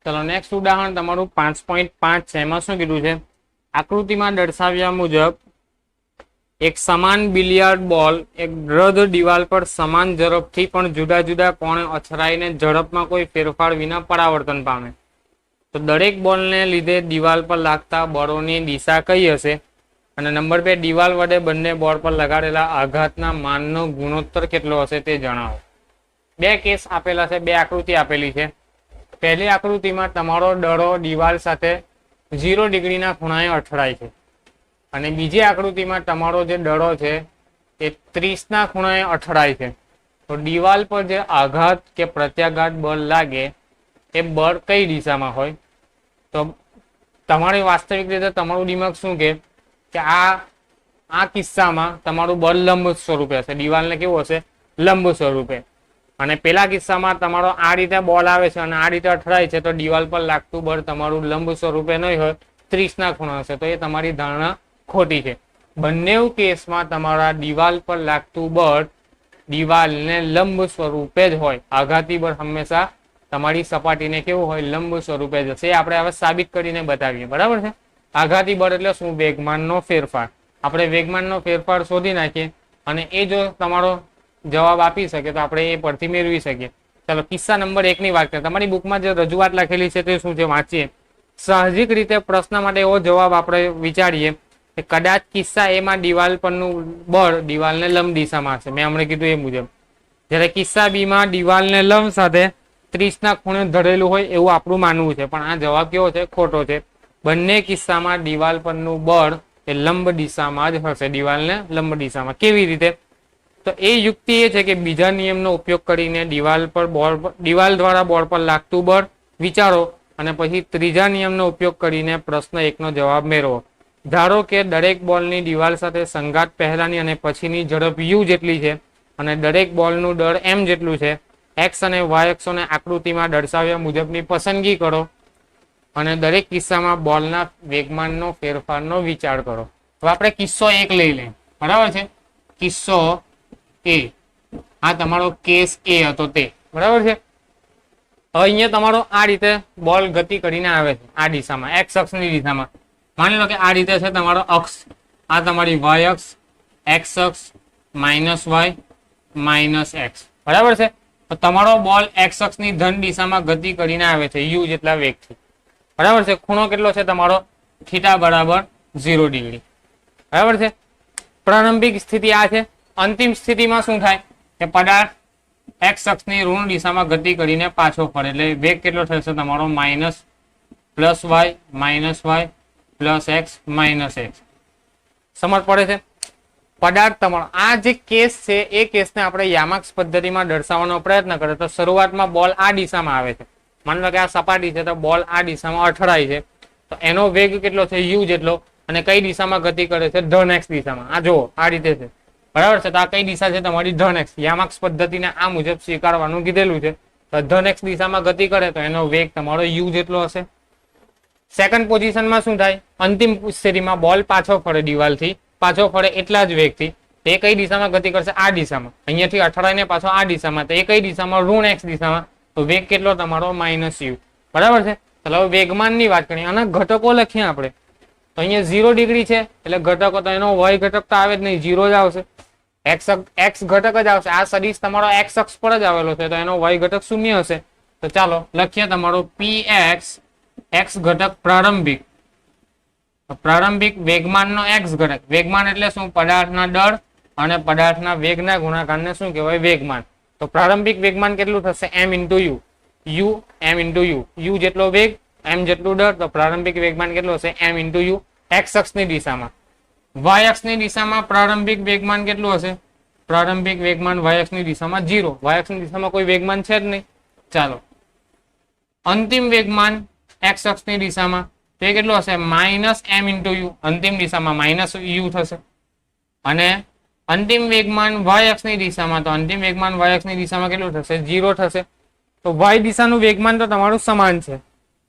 ચલો નેક્સ્ટ ઉદાહરણ તમારું 5.5 છે. એમાં શું કીધું છે? આકૃતિમાં દર્શાવ્યા મુજબ એક સમાન બિલિયાર્ડ બોલ એક દ્રઢ દિવાલ પર સમાન ઝડપથી પણ જુદા જુદા કોણે અથડાઈને ઝડપમાં કોઈ ફેરફાર વિના પરાવર્તન પામે. તો દરેક બોલને લીધે દિવાલ પર લાગતા બળોની દિશા કઈ હશે? અને નંબર 2, દિવાલ વડે બંને બોલ પર લગાડેલા આઘાતના માનનો ગુણોત્તર કેટલો હશે તે જણાવો. બે કેસ આપેલા છે, બે આકૃતિ આપેલી છે. પહેલી આકૃતિમાં તમારો દડો દિવાલ સાથે 0 ડિગ્રીના ખૂણાએ અથડાય છે અને બીજી આકૃતિમાં તમારો જે દડો છે એ 30 ના ખૂણાએ અથડાય છે. તો દિવાલ પર જે આઘાત કે પ્રત્યાઘાત બળ લાગે એ બળ કઈ દિશામાં હોય? તો તમારી વાસ્તવિક રીતે તમારું દિમાગ શું કે આ કિસ્સામાં તમારું બળ લંબ સ્વરૂપે હશે. દિવાલને કેવું હશે? લંબ સ્વરૂપે. અને પેલા કિસ્સામાં તમારો આ રીતે બોલ આવે છે અને આ રીતે અથડાય છે તો દિવાલ પર લાગતું બળ તમારું લંબ સ્વરૂપે નહીં હોય, 30 ના ખૂણા હશે. તો એ તમારી ધારણા ખોટી છે. બંને કેસમાં તમારા દિવાલ પર લાગતું બળ દિવાલને લંબ સ્વરૂપે જ હોય. આઘાતી બળ હંમેશા તમારી સપાટીને કેવું હોય? લંબ સ્વરૂપે જ હશે. આપણે હવે સાબિત કરીને બતાવીએ, બરાબર છે. આઘાતી બળ એટલે શું? વેગમાનનો ફેરફાર. આપણે વેગમાનનો ફેરફાર શોધી નાખીએ અને એ જો તમારો જવાબ આપી શકે તો આપણે એ પરથી મેળવી શકીએ. ચાલો કિસ્સા નંબર 1 ની વાત કરીએ. તમારી બુકમાં જે રજૂઆત લખેલી છે તે શું છે? વાંચીએ. સાહજિક રીતે પ્રશ્ન માટે એવો જવાબ આપણે વિચારીએ કે કદાચ કિસ્સા એમાં દિવાલ પરનું બળ દિવાલને લંબ દિશામાં હશે. મેં હમણાં કીધું એ મુજબ. જ્યારે કિસ્સા બીમાં દિવાલને લંબ સાથે 30 ના ખૂણે ધરેલું હોય એવું આપણું માનવું છે, પણ આ જવાબ કેવો છે? ખોટો છે. બંને કિસ્સામાં દિવાલ પરનું બળ એ લંબ દિશામાં જ હશે. દિવાલને લંબ દિશામાં. કેવી રીતે? તો એ યુક્તિ એ છે કે બીજા નિયમનો ઉપયોગ કરીને દિવાલ દ્વારા બોલ પર લાગતું બળ વિચારો અને પછી ત્રીજા નિયમનો ઉપયોગ કરીને પ્રશ્ન 1 નો જવાબ મેળવો. ધારો કે દરેક બોલની દિવાલ સાથે સંગાત પહેલાની અને પછીની ઝડપ u જેટલી છે અને દરેક બોલનું દળ m જેટલું છે. x અને y અક્ષોને આકૃતિમાં દર્શાવ્યા મુજબની પસંદગી કરો અને દરેક કિસ્સામાં બોલના વેગમાનનો ફેરફારનો વિચાર કરો. હવે આપણે કિસ્સો 1 લઈ લઈએ, બરાબર છે. કિસ્સો a, આ તમારો કેસ a હતો તે, બરાબર છે. હવે અહીંયા તમારો આ રીતે બોલ ગતિ કરીને આવે છે આ દિશામાં, x અક્ષની દિશામાં. માની લો કે આ રીતે છે તમારો અક્ષ, આ તમારી y અક્ષ, x અક્ષ માઇનસ y માઇનસ x, બરાબર છે. તો તમારો બોલ x અક્ષની ધન દિશામાં ગતિ કરીને આવે છે u જેટલા વેગથી, બરાબર છે. ખૂણો કેટલો છે તમારો? થીટા બરાબર 0 ડિગ્રી, બરાબર છે. પ્રારંભિક સ્થિતિ આ છે. અંતિમ સ્થિતિમાં શું થાય કે પદાર્થ x અક્ષની ઋણ દિશામાં ગતિ કરીને પાછો ફરે, એટલે વેગ કેટલો થશે તમારો? Minus plus y plus x minus x. સમજ પડે છે? પદાર્થ તમારો આ જે કેસ છે એ કેસને આપણે યામાક્સ પદ્ધતિમાં દર્શાવવાનો પ્રયત્ન કરે તો શરૂઆતમાં બોલ આ દિશામાં આવે છે. માની લો કે આ સપાટી છે તો બોલ આ દિશામાં અથડાય છે, તો એનો વેગ કેટલો છે? u જેટલો. અને કઈ દિશામાં ગતિ કરે છે? ધન x દિશામાં. આ જુઓ આ રીતે છે, બરાબર છે. તો આ કઈ દિશા છે તમારી? ધન x. યામાક્સ પદ્ધતિને આ મુજબ સ્વીકારવાનું કીધેલું છે. તો ધન x દિશામાં ગતિ કરે તો એનો વેગ તમારો u જેટલો હશે. સેકન્ડ પોઝિશનમાં શું થાય? અંતિમ સ્થિતિમાં બોલ પાછો ફરે, દિવાલથી પાછો ફરે એટલા જ વેગથી. તે કઈ દિશામાં ગતિ કરશે? આ દિશામાં. અહીંયાથી અથડાઈને પાછો આ દિશામાં, તો એ કઈ દિશામાં? ઋણ x દિશામાં. તો વેગ કેટલો તમારો? માઇનસ u, બરાબર છે. ચાલો વેગમાનની વાત કરીએ અને ઘટકો લખીએ આપણે. તો અહીંયા 0 ડિગ્રી છે એટલે ઘટકો, તો એનો y ઘટક તો આવે જ નહીં, 0 જ આવશે. x ઘટક જ આવશે. આ સદિશ તમારો x અક્ષ પર જ આવેલો છે તો એનો y ઘટક 0 હશે. તો ચાલો લખીએ તમારો px, x ઘટક પ્રારંભિક વેગમાનનો x ઘટક. વેગમાન એટલે શું? પદાર્થના દળ અને પદાર્થના વેગના ગુણાકારને શું કહેવાય? વેગમાન. તો પ્રારંભિક વેગમાન કેટલું થશે? m into u, m into u જેટલો વેગ, m જેટલું દળ. તો પ્રારંભિક વેગમાન કેટલો હશે? m into u. x અક્ષની દિશામાં, y અક્ષની દિશામાં પ્રારંભિક વેગમાન કેટલું હશે? પ્રારંભિક વેગમાન y અક્ષની દિશામાં 0. y અક્ષની દિશામાં કોઈ વેગમાન છે જ નહીં. ચાલો અંતિમ વેગમાન x અક્ષની દિશામાં તો એ કેટલું હશે? Minus m into u. અંતિમ દિશામાં માઇનસ u થશે. અને અંતિમ વેગમાન y અક્ષની દિશામાં, તો અંતિમ વેગમાન y અક્ષની દિશામાં કેટલું થશે? 0 થશે. તો y દિશાનું વેગમાન તો તમારું સમાન છે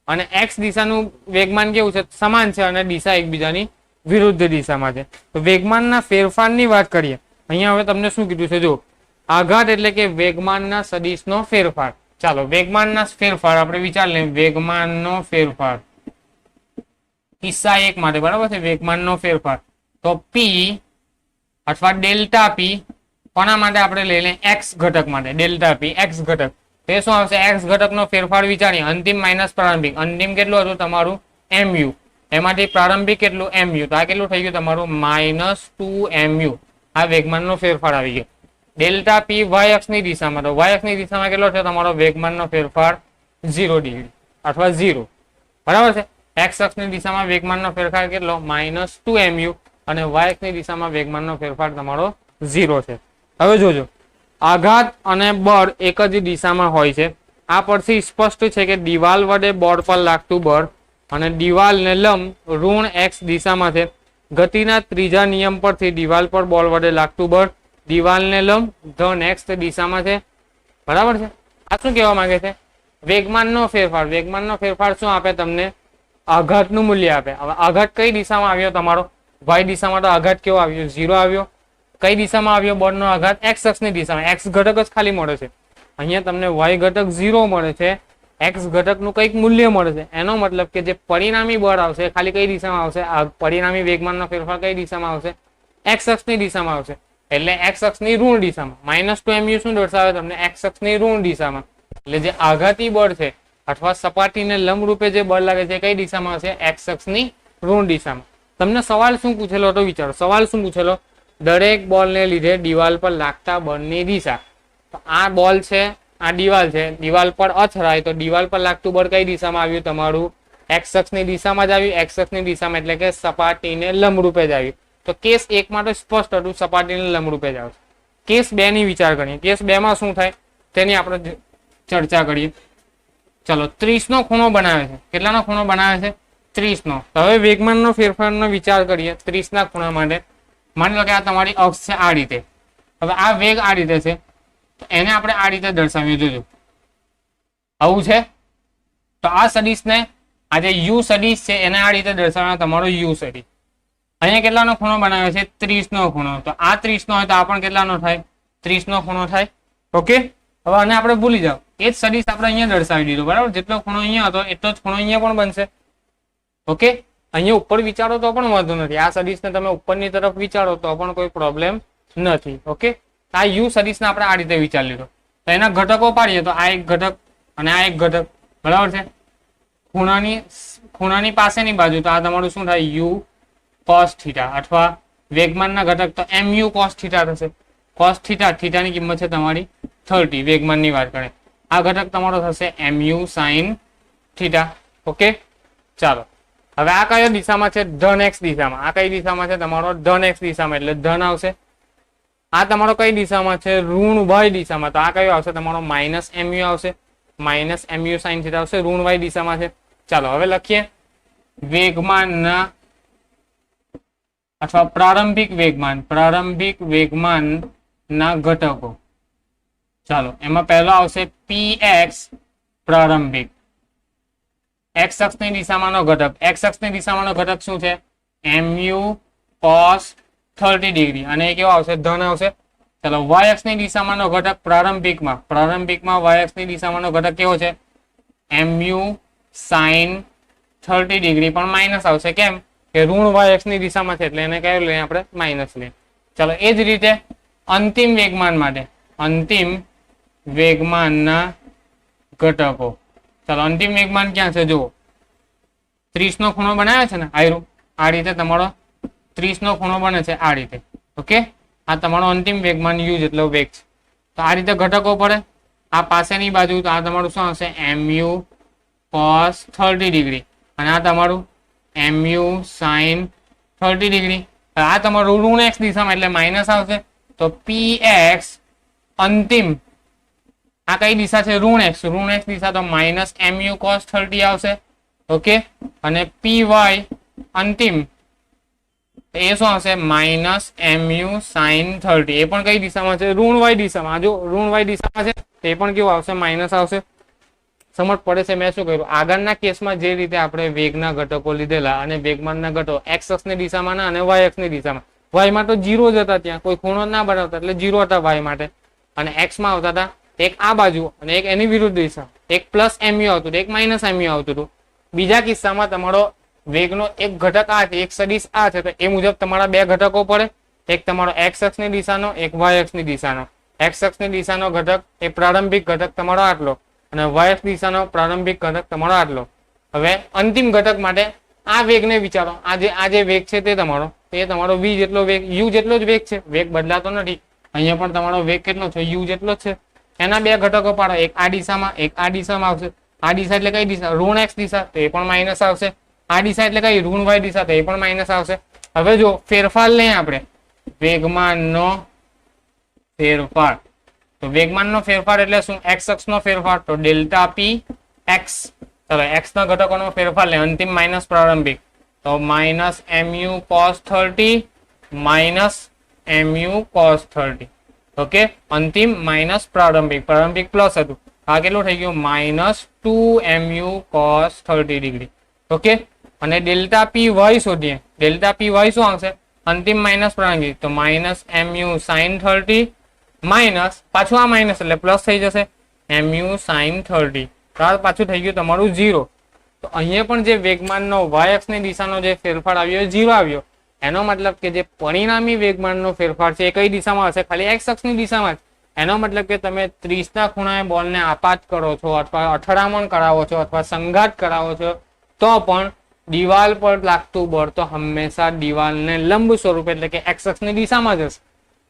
અને x દિશાનું વેગમાન કેવું છે? સમાન છે અને દિશા એકબીજાની વિરુદ્ધ દિશામાં છે. તો વેગમાનના ફેરફારની વાત કરીએ. અહીંયા હવે તમને શું કીધું છે? જો આઘાત એટલે કે વેગમાનના સદિશનો ફેરફાર. ચાલો વેગમાનના ફેરફાર આપણે વિચાર લઈએ. વેગમાનનો ફેરફાર કિસ્સા 1 માટે, બરાબર છે. વેગમાનનો ફેરફાર તો p અથવા ડેલ્ટા p કોના માટે આપણે લઈ લઈએ? x ઘટક માટે. ડેલ્ટા p x ઘટક. તે શું આવશે? x ઘટકનો ફેરફાર વિચારીએ. અંતિમ માઇનસ પ્રારંભિક. અંતિમ કેટલું હતું તમારું? mu. એમાંથી પ્રારંભિક કેટલું? mu. તો આ કેટલું થઈ ગયું તમારું? Minus 2mu. આ વેગમાનનો ફેરફાર આવી ગયો. ડેલ્ટા p y અક્ષની દિશામાં, તો y અક્ષની દિશામાં કેટલો છે તમારો વેગમાનનો ફેરફાર? 0 ડિગ્રી અથવા 0, બરાબર છે. x અક્ષની દિશામાં વેગમાનનો ફેરફાર કેટલો? Minus 2mu. અને y અક્ષની દિશામાં વેગમાનનો ફેરફાર તમારો 0 છે. હવે જોજો આઘાત અને બળ એક જ દિશામાં હોય છે. આ પરથી સ્પષ્ટ છે કે દિવાલ વડે બોર્ડ પર લાગતું બળ અને દિવાલને લંબ ઋણ x દિશામાં છે. ગતિના ત્રીજા નિયમ પરથી દિવાલ પર બોલ વડે લાગતું બળ દિવાલને લંબ ધન x દિશામાં છે, બરાબર છે. આ શું કહેવા માંગે છે? વેગમાનનો ફેરફાર. વેગમાનનો ફેરફાર શું આપે તમને? આઘાતનું મૂલ્ય આપે. હવે આઘાત કઈ દિશામાં આવ્યો તમારો? y દિશામાં. તો આઘાત કેવો આવ્યો? 0 આવ્યો. કઈ દિશામાં આવ્યો બોર્ડનો આઘાત? x અક્ષની દિશામાં. x ઘટક જ ખાલી મળે છે. અહીંયા તમને y ઘટક 0 મળે છે, x ઘટકનું કંઈક મૂલ્ય મળે છે. એનો મતલબ કે જે પરિણામી બળ આવશે ખાલી કઈ દિશામાં આવશે? આ પરિણામી વેગમાનનો ફેરફાર કઈ દિશામાં આવશે? x અક્ષની દિશામાં આવશે. એટલે x અક્ષની ઋણ દિશામાં. માઇનસ 2mu શું દર્શાવે તમને? x અક્ષની ઋણ દિશામાં. એટલે જે આઘાતી બળ છે અથવા સપાટીને લંબ રૂપે જે બળ લાગે છે કઈ દિશામાં હશે? x અક્ષની ઋણ દિશામાં. તમને સવાલ શું પૂછેલો હતો? વિચારો. સવાલ શું પૂછેલો? દરેક બોલને લીધે દિવાલ પર લાગતા બળની દિશા. તો આ બોલ છે, આ દિવાલ છે. દિવાલ પર અથડાય તો દિવાલ પર લાગતું બળ કઈ દિશામાં આવ્યું તમારું? x અક્ષની દિશામાં જ આવ્યું. x અક્ષની દિશામાં એટલે કે સપાટીને લંબ રૂપે જ આવ્યું. તો કેસ 1 માં તો સ્પષ્ટ હતું, સપાટીને લંબ રૂપે જ આવશે. કેસ 2 ની વિચાર કરીએ. કેસ 2 માં શું થાય તેની આપણે ચર્ચા કરીએ. ચલો 30 નો ખૂણો બનાવે છે. કેટલાનો ખૂણો બનાવે છે? 30 નો. તો હવે વેગમાનનો ફેરફારનો વિચાર કરીએ 30 ના ખૂણા માટે. માની લો કે આ તમારી અક્ષ છે આ રીતે. હવે આ વેગ આ રીતે છે, તો એને આપણે આ રીતે દર્શાવીએ. જોજો આવું છે. તો આ સદિશને, આ જે યુ સદિશ છે એને આ રીતે દર્શાવવાનો તમારો યુ સદિશ. અહીંયા કેટલાનો ખૂણો બનાવે છે? 30 નો ખૂણો. તો આ 30 નો હોય તો આ પણ કેટલાનો થાય? 30 નો ખૂણો થાય. ઓકે, હવે આને આપણે ભૂલી જાઓ. એ જ સદિશ આપણે અહીંયા દર્શાવી દીધો, બરાબર. જેટલો ખૂણો અહીંયા હતો એટલો જ ખૂણો અહીંયા પણ બનશે. ઓકે, અહીંયા ઉપર વિચારો તો પણ વાંધો નથી. આ સદિશને તમે ઉપરની તરફ વિચારો તો પણ કોઈ પ્રોબ્લેમ નથી. ઓકે, આ યુ સદિશને આપણે આ રીતે વિચારી લીધો. તો એના ઘટકો પાડીએ તો આ એક ઘટક અને આ એક ઘટક, બરાબર છે. ખૂણાની પાસેની બાજુ તો આ તમારું શું થાય? યુ કોસ થીટા, અથવા વેગમાનના ઘટક તો એમ યુ કોસ થીટા થશે. કોસ થીટા, થીટાની કિંમત છે તમારી 30, વેગમાનની વાત કરે. આ ઘટક તમારો થશે એમ યુ સાઇન થીટા. ઓકે, ચાલો હવે આ કયો દિશામાં છે? ધન એક્સ દિશામાં. આ કઈ દિશામાં છે? તમારો ધન એક્સ દિશામાં, એટલે ધન આવશે. આ તમારો કઈ દિશામાં છે? ઋણ વાય દિશામાં. તો આ કયો આવશે? તમારો માઇનસ એમ યુ આવશે. Minus M U sine theta આવશે. ઋણ વાય દિશામાં છે. ચાલો હવે લખીએ વેગમાનના અથવા પ્રારંભિક વેગમાન ના ઘટકો. ચાલો એમાં પહેલો આવશે પી એક્સ પ્રારંભિક. એક્સ અક્ષની દિશામાંનો ઘટક. એક્સ અક્ષની દિશામાંનો ઘટક શું છે? એમ યુ કોસ 30 ડિગ્રી. અને એ કેવો આવશે? ધન આવશે. ચાલો વાય અક્ષની દિશામાંનો ઘટક પ્રારંભિકમાં વાય અક્ષની દિશામાંનો ઘટક કેવો છે? એમ યુ સાઇન 30 ડિગ્રી, પણ માઇનસ આવશે. કેમ કે ઋણ વાય અક્ષની દિશામાં છે, એટલે એને કયો લઈએ આપણે? માઇનસ લઈએ. ચાલો એ જ રીતે અંતિમ વેગમાન માટે, અંતિમ વેગમાનના ઘટકો. ચાલો અંતિમ વેગમાન ક્યાં છે? જુઓ 30 નો ખૂણો બનાવ્યો છે ને આયરું, આ રીતે તમારો 30 નો ખૂણો બને છે આ રીતે. ઓકે, આ તમારો અંતિમ વેગમાન યુ જેટલો વેગ છે. તો આ રીતે ઘટકો પડે. આ પાસેની બાજુ તો આ તમારું શું આવશે? એમ યુ કોસ 30 ડિગ્રી, અને આ તમારું એમ યુ સાઇન 30 ડિગ્રી. આ તમારું ઋણ એક્સ દિશામાં એટલે માઇનસ આવશે. તો પી એક્સ અંતિમ, આ કઈ દિશા છે? ઋણ એક્સ દિશા, તો માઇનસ એમ યુ કોસ 30 આવશે. ઓકે, અને પી વાય અંતિમ, એ શું આવશે? Minus M U sine 30. એ પણ કઈ દિશામાં છે? ઋણ વાય દિશામાં. જો ઋણ વાય દિશામાં છે તે પણ કેવું આવશે? માઇનસ આવશે. સમજ પડે છે? મેં શું કર્યું? આગળના કેસમાં જે રીતે આપણે વેગના ઘટકો લીધેલા અને વેગમાનના ઘટકો એક્સ અક્ષની દિશામાં અને વાય અક્ષની દિશામાં. વાયમાં તો 0 જ હતા, ત્યાં કોઈ ખૂણો ના બનાવતા એટલે 0 હતા વાય માટે. અને એક્સમાં આવતા હતા એક આ બાજુ અને એક એની વિરુદ્ધ દિશા. એક પ્લસ એમ યુ આવતું હતું, એક માઇનસ એમ યુ આવતું હતું. બીજા કિસ્સામાં તમારો વેગનો એક ઘટક આ છે, એક સદિશ આ છે, તો એ મુજબ તમારા બે ઘટકો પડે. એક તમારો એક્સ અક્ષની દિશાનો, એક વાય અક્ષની દિશાનો. એક્સ અક્ષની દિશાનો ઘટક એ પ્રારંભિક ઘટક તમારો આટલો, અને વાય અક્ષ દિશાનો પ્રારંભિક ઘટક તમારો આટલો. હવે અંતિમ ઘટક માટે આ વેગને વિચારો. આ જે વેગ છે તે તમારો v જેટલો વેગ, u જેટલો જ વેગ છે, વેગ બદલાતો નથી. અહીંયા પણ તમારો વેગ કેટલો છે? u જેટલો જ છે. એના બે ઘટકો પાડો, એક આ દિશામાં, એક આ દિશામાં આવશે. આ દિશા એટલે કઈ દિશા? ઋણ એક્સ દિશા, તો એ પણ માઇનસ આવશે. આ દિશા એટલે કઈ? ઋણ વાય દિશા, તો એ પણ માઇનસ આવશે. હવે જો ફેરફાર લઈએ આપણે, વેગમાનનો ફેરફાર. તો વેગમાનનો ફેરફાર એટલે શું? એક્સ અક્ષનો ફેરફાર, તો ડેલ્ટા પી એક્સ. ચલો એક્સ ના ઘટકોનો ફેરફાર લે, અંતિમ માઇનસ પ્રારંભિક, તો minus M U cos 30 minus M U cos 30. Okay, અંતિમ માઇનસ પ્રારંભિક પ્લસ હતું. આ કેટલું થઈ ગયું? Minus 2 M U cos 30 degree. Okay, અને ડેલ્ટા પી વાય શોધીએ. ડેલ્ટા પી વાય શું આવશે? અંતિમ માઇનસ પ્રારંભિક, તો minus M U sine 30 minus પાછું આ માઇનસ એટલે પ્લસ થઈ જશે એમ યુ સાઇન 30. પાછું થઈ ગયું તમારું 0. તો અહીંયા પણ જે વેગમાનનો વાય અક્ષની દિશાનો જે ફેરફાર આવ્યો 0 આવ્યો. એનો મતલબ કે જે પરિણામી વેગમાનનો ફેરફાર છે એ કઈ દિશામાં હશે? ખાલી એક્સ અક્ષની દિશામાં જ. એનો મતલબ કે તમે 30 ના ખૂણાએ બોલને આપાત કરો છો, અથવા અથડામણ કરાવો છો, અથવા સંઘાત કરાવો છો, તો પણ દિવાલ પર લાગતું બળ તો હંમેશા દિવાલને લંબ સ્વરૂપે એટલે કે એક્સ અક્ષની દિશામાં જ હશે.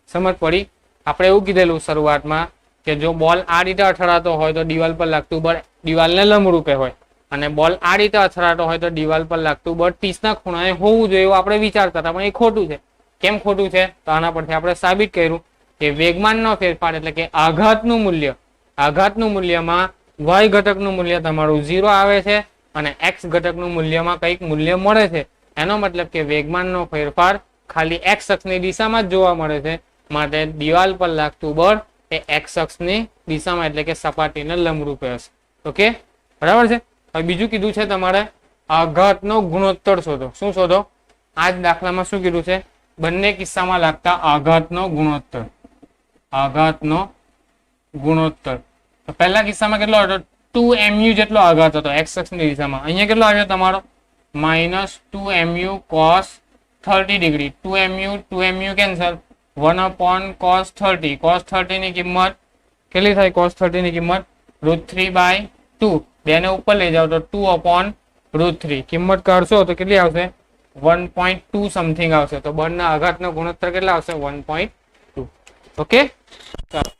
સમજ પડી? આપણે એવું કીધેલું શરૂઆતમાં કે જો બોલ આ રીતે અથડાતો હોય તો દિવાલ પર લાગતું બળ દિવાલને લંબ રૂપે હોય, અને બોલ આ રીતે અથડાતો હોય તો દિવાલ પર લાગતું બળ 30 ના ખૂણાએ હોવું જોઈએ એવું આપણે વિચારતા હતા, પણ એ ખોટું છે. કેમ ખોટું છે? તો આના પરથી આપણે સાબિત કર્યું કે વેગમાનનો ફેરફાર એટલે કે આઘાતનું મૂલ્યમાં y ઘટકનું મૂલ્ય તમારું 0 આવે છે અને x ઘટકનું મૂલ્યમાં કંઈક મૂલ્ય મળે છે, એનો મતલબ કે વેગમાનનો ફેરફાર ખાલી x અક્ષની દિશામાં જ જોવા મળે છે, માટે દિવાલ પર લાગતું બળ એ x અક્ષની દિશામાં એટલે કે સપાટીને લંબરૂપે હશે. ઓકે, બરાબર છે. હવે બીજું કીધું છે તમારે આઘાતનો ગુણોત્તર શોધો. શું શોધો? આ જ દાખલામાં શું કીધું છે? બંને કિસ્સામાં લાગતા આઘાતનો ગુણોત્તર. આઘાતનો ગુણોત્તર. તો પહેલા કિસ્સામાં કેટલો હતો? 2mu જેટલો આઘાત હતો x અક્ષની દિશામાં. અહીંયા કેટલો આવ્યો તમારો? -2mu cos 30 degree. 2mu cancel. 1 cos 30. cos 30 ની કિંમત કેટલી થાય? cos 30 ની કિંમત √3/2. બેને ઉપર લઈ જાવ તો 2/√3. કિંમત કાઢશો તો કેટલી આવશે? 1.2 સમથિંગ આવશે. તો બળના આઘાતનો ગુણોત્તર કેટલા આવશે? 1.2. ઓકે, ચાલો.